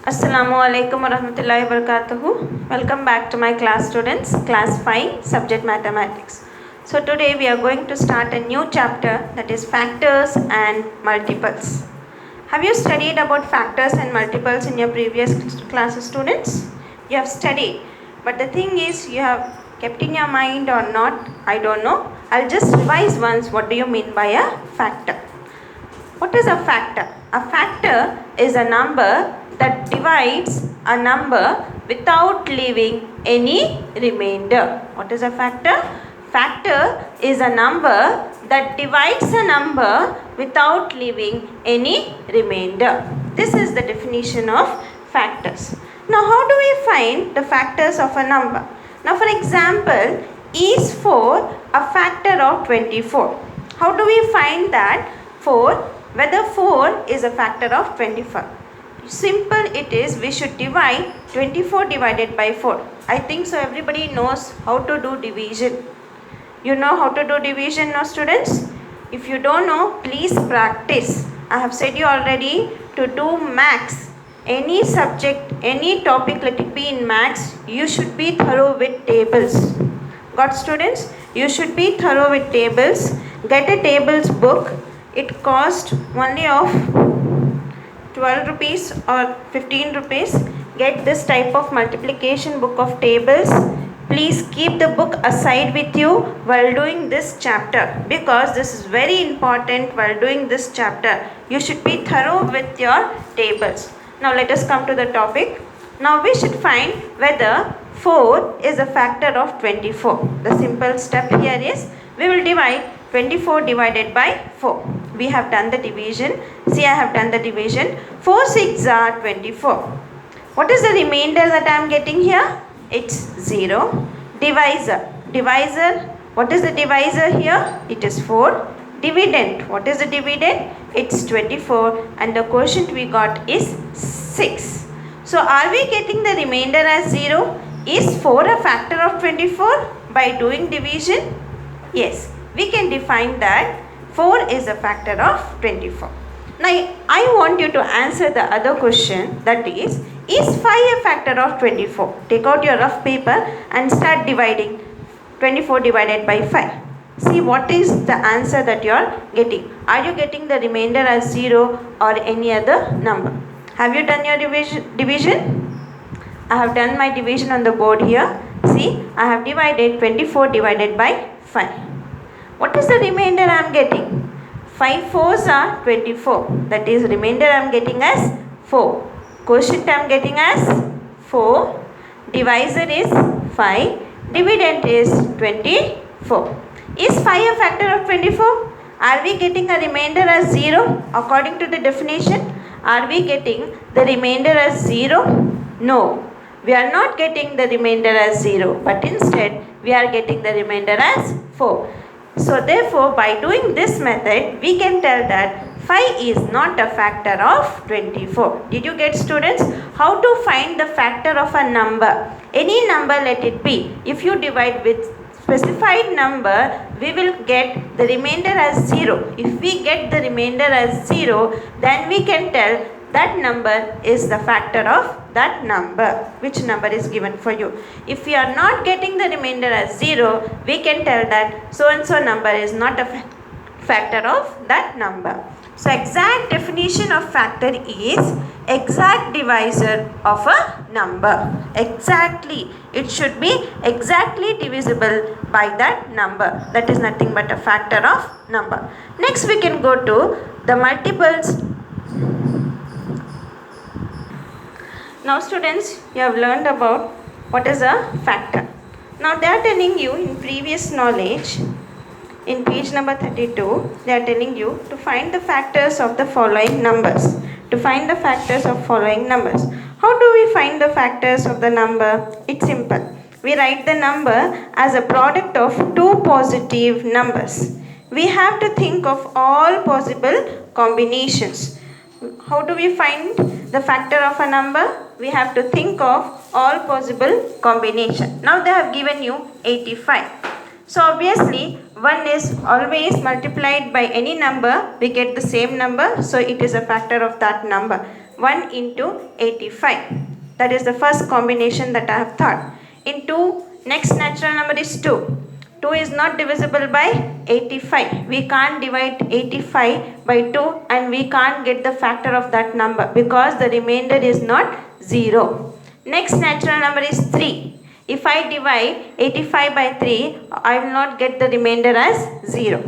Assalamu alaikum warahmatullahi wabarakatuh. Welcome back to my class students, class 5, subject mathematics. So today we are going to start a new chapter, that is factors and multiples. Have you studied about factors and multiples in your previous classes, students? You have studied, but the thing is, you have kept in your mind or not, I don't know. I'll just revise once. What do you mean by a factor? What is a factor? A factor is a number that divides a number without leaving any remainder. What is a factor? Factor is a number that divides a number without leaving any remainder. This is the definition of factors. Now, how do we find the factors of a number? Now, for example, is 4 a factor of 24? How do we find that whether 4 is a factor of 24? Simple it is, we should divide 24 divided by 4. I think so everybody knows how to do division. You know how to do division now, students? If you don't know, please practice. I have said you already, to do maths, any subject, any topic, let it be in maths, you should be thorough with tables. Got students? You should be thorough with tables. Get a tables book. It cost only of 12 rupees or 15 rupees. Get this type of multiplication book of tables. Please keep the book aside with you while doing this chapter, because this is very important while doing this chapter. You should be thorough with your tables. Now let us come to the topic. Now we should find whether 4 is a factor of 24. The simple step here is, we will divide 24 divided by 4. We have done the division. See, I have done the division. 4 6 are 24. What is the remainder that I am getting here? It's 0. Divisor. Divisor. What is the divisor here? It is 4. Dividend. What is the dividend? It's 24. And the quotient we got is 6. So, are we getting the remainder as 0? Is 4 a factor of 24 by doing division? Yes. We can define that 4 is a factor of 24. Now, I want you to answer the other question, that is 5 a factor of 24? Take out your rough paper and start dividing 24 divided by 5. See what is the answer that you are getting. Are you getting the remainder as 0 or any other number? Have you done your division? I have done my division on the board here. See, I have divided 24 divided by 5. What is the remainder I am getting? 5 4s are 24. That is, remainder I am getting as 4. Quotient I am getting as 4. Divisor is 5. Dividend is 24. Is 5 a factor of 24? Are we getting a remainder as 0 according to the definition? Are we getting the remainder as 0? No. We are not getting the remainder as 0, but instead we are getting the remainder as 4. So therefore, by doing this method, we can tell that 5 is not a factor of 24. Did you get, students? How to find the factor of a number? Any number, let it be. If you divide with specified number, we will get the remainder as 0. If we get the remainder as 0, then we can tell that number is the factor of that number, which number is given for you. If we are not getting the remainder as 0, we can tell that so and so number is not a factor of that number. So exact definition of factor is exact divisor of a number. Exactly. It should be exactly divisible by that number. That is nothing but a factor of number. Next we can go to the multiples. Now students, you have learned about what is a factor. Now they are telling you in previous knowledge, in page number 32, they are telling you to find the factors of the following numbers. To find the factors of following numbers. How do we find the factors of the number? It's simple. We write the number as a product of two positive numbers. We have to think of all possible combinations. How do we find the factor of a number? We have to think of all possible combinations. Now they have given you 85. So obviously 1 is always multiplied by any number, we get the same number, so it is a factor of that number. 1 into 85. That is the first combination that I have thought. In 2, next natural number is 2. 2 is not divisible by 85. We can't divide 85 by 2 and we can't get the factor of that number because the remainder is not 0. Next natural number is 3. If I divide 85 by 3, I will not get the remainder as 0.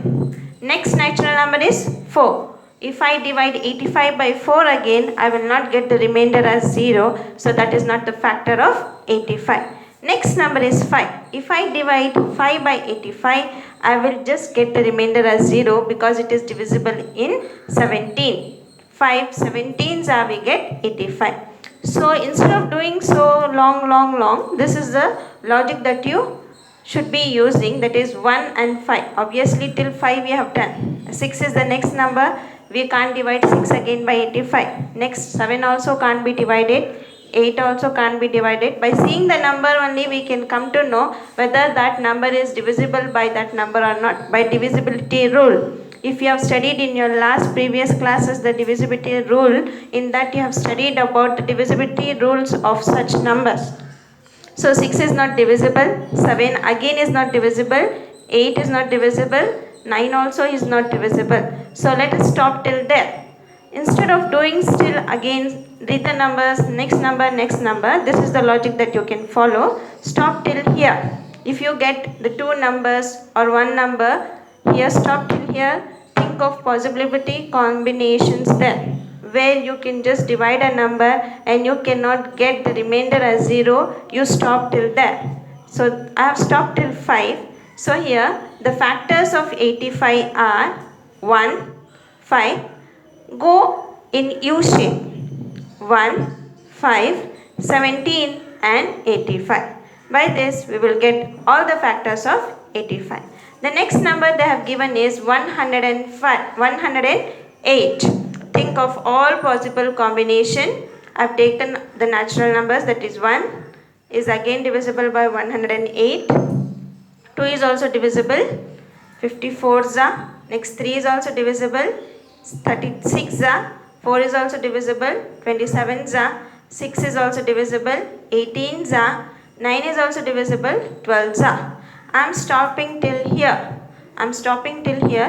Next natural number is 4. If I divide 85 by 4 again, I will not get the remainder as 0. So that is not the factor of 85. Next number is 5. If I divide 5 by 85, I will just get the remainder as 0 because it is divisible in 17. 5 17s are we get 85. So instead of doing so long, this is the logic that you should be using, that is 1 and 5. Obviously till 5 we have done. 6 is the next number. We can't divide 6 again by 85. Next 7 also can't be divided. 8 also can't be divided. By seeing the number only we can come to know whether that number is divisible by that number or not, by divisibility rule. If you have studied in your last previous classes the divisibility rule, in that you have studied about the divisibility rules of such numbers. So 6 is not divisible, 7 again is not divisible, 8 is not divisible, 9 also is not divisible. So let us stop till there. Instead of doing still again read the numbers, next number, this is the logic that you can follow. Stop till here. If you get the two numbers or one number, here stop till here. Think of possibility combinations there, where you can just divide a number and you cannot get the remainder as 0. You stop till there. So I have stopped till 5. So here the factors of 85 are 1, 5. Go in U shape. 1, 5, 17 and 85. By this we will get all the factors of 85. The next number they have given is 108. Think of all possible combination. I have taken the natural numbers, that is 1 is again divisible by 108. 2 is also divisible. 54 za. Next 3 is also divisible. 36 za. 4 is also divisible. 27 za. 6 is also divisible. 18 za. 9 is also divisible. 12 za. I am stopping till here.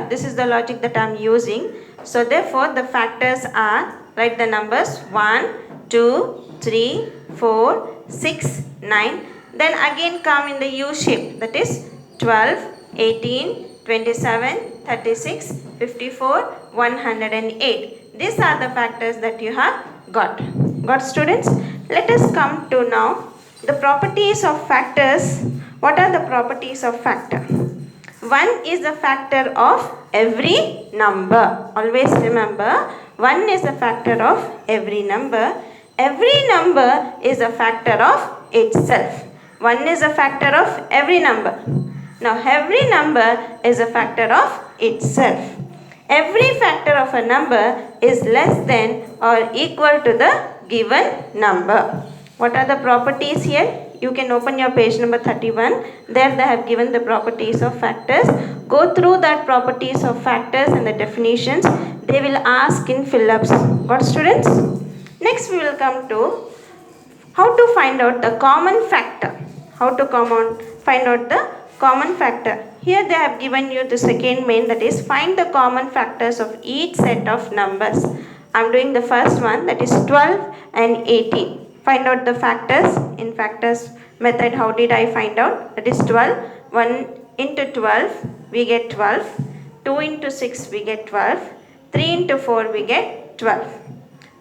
This is the logic that I am using. So therefore the factors are, write the numbers 1, 2, 3, 4, 6, 9. Then again come in the U shape, that is 12, 18, 27, 36, 54, 108. These are the factors that you have got. Got, students? Let us come to now the properties of factors. What are the properties of factor? 1 is the factor of every number. Always remember, 1 is a factor of every number. Every number is a factor of itself. 1 is a factor of every number. Now every number is a factor of itself. Every factor of a number is less than or equal to the given number. What are the properties here? You can open your page number 31. There they have given the properties of factors. Go through that properties of factors and the definitions. They will ask in fill-ups. Got, students? Next we will come to how to find out the common factor. How to find out the common factor. Here they have given you the second main, that is find the common factors of each set of numbers. I am doing the first one, that is 12 and 18. Find out the factors. In factors method, how did I find out? That is 12. 1 into 12 we get 12. 2 into 6 we get 12. 3 into 4 we get 12.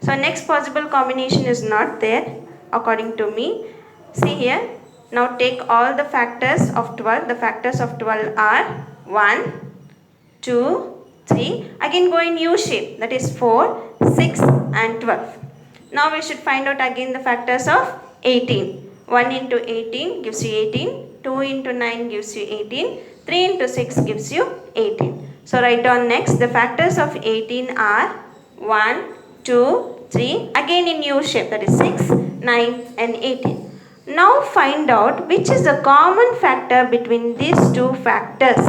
So next possible combination is not there according to me. See here. Now take all the factors of 12. The factors of 12 are 1, 2, 3. Again go in U shape. That is 4, 6 and 12. Now we should find out again the factors of 18. 1 into 18 gives you 18. 2 into 9 gives you 18. 3 into 6 gives you 18. So write down next. The factors of 18 are 1, 2, 3. Again in U shape. That is 6, 9 and 18. Now find out which is the common factor between these two factors.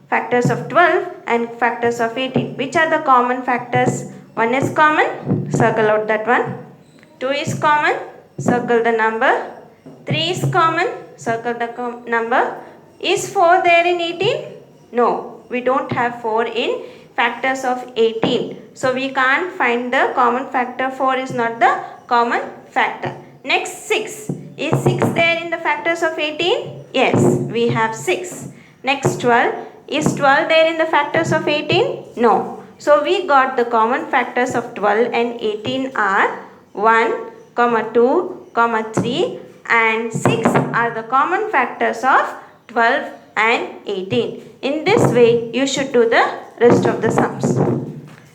Factors of 12 and factors of 18. Which are the common factors? 1 is common, circle out that one. 2 is common, circle the number. 3 is common, circle the number. Is 4 there in 18? No, we don't have 4 in factors of 18. So we can't find the common factor. 4 is not the common factor. Next 6. Is 6 there in the factors of 18? Yes, we have 6. Next 12. Is 12 there in the factors of 18? No. So we got the common factors of 12 and 18 are 1, 2, 3 and 6 are the common factors of 12 and 18. In this way, you should do the rest of the sums.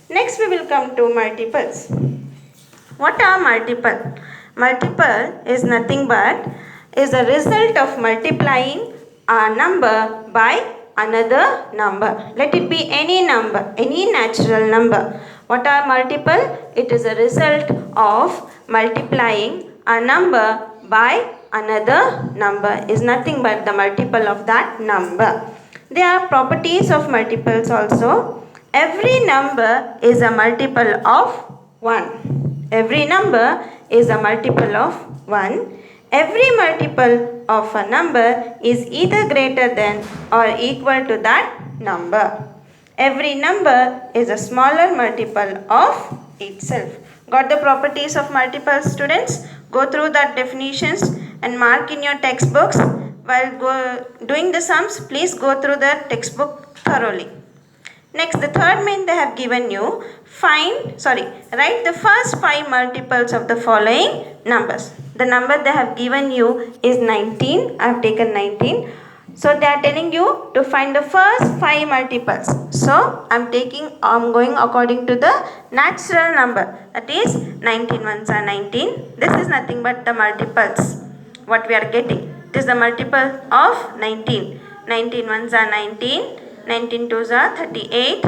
Next, we will come to multiples. What are multiple? Multiple is nothing but is the result of multiplying a number by another number. Let it be any number, any natural number. What are multiple? It is a result of multiplying a number by another number, is nothing but the multiple of that number. There are properties of multiples also. Every number is a multiple of 1. Every number is a multiple of 1. Every multiple of a number is either greater than or equal to that number. Every number is a smaller multiple of itself. Got the properties of multiples, students? Go through that definitions and mark in your textbooks. While doing the sums, please go through the textbook thoroughly. Next, the third main they have given you, write the first 5 multiples of the following numbers. The number they have given you is 19. I have taken 19. So they are telling you to find the first 5 multiples. So I am going according to the natural number. That is 19 ones are 19. This is nothing but the multiples. What we are getting. It is the multiple of 19. 19 ones are 19. 19 twos are 38.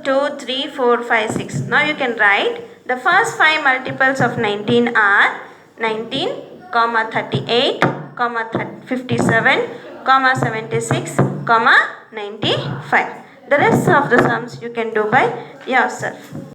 2, 3, 4, 5, 6. Now you can write the first 5 multiples of 19 are 19, 38, 57, 76, 95. The rest of the sums you can do by yourself.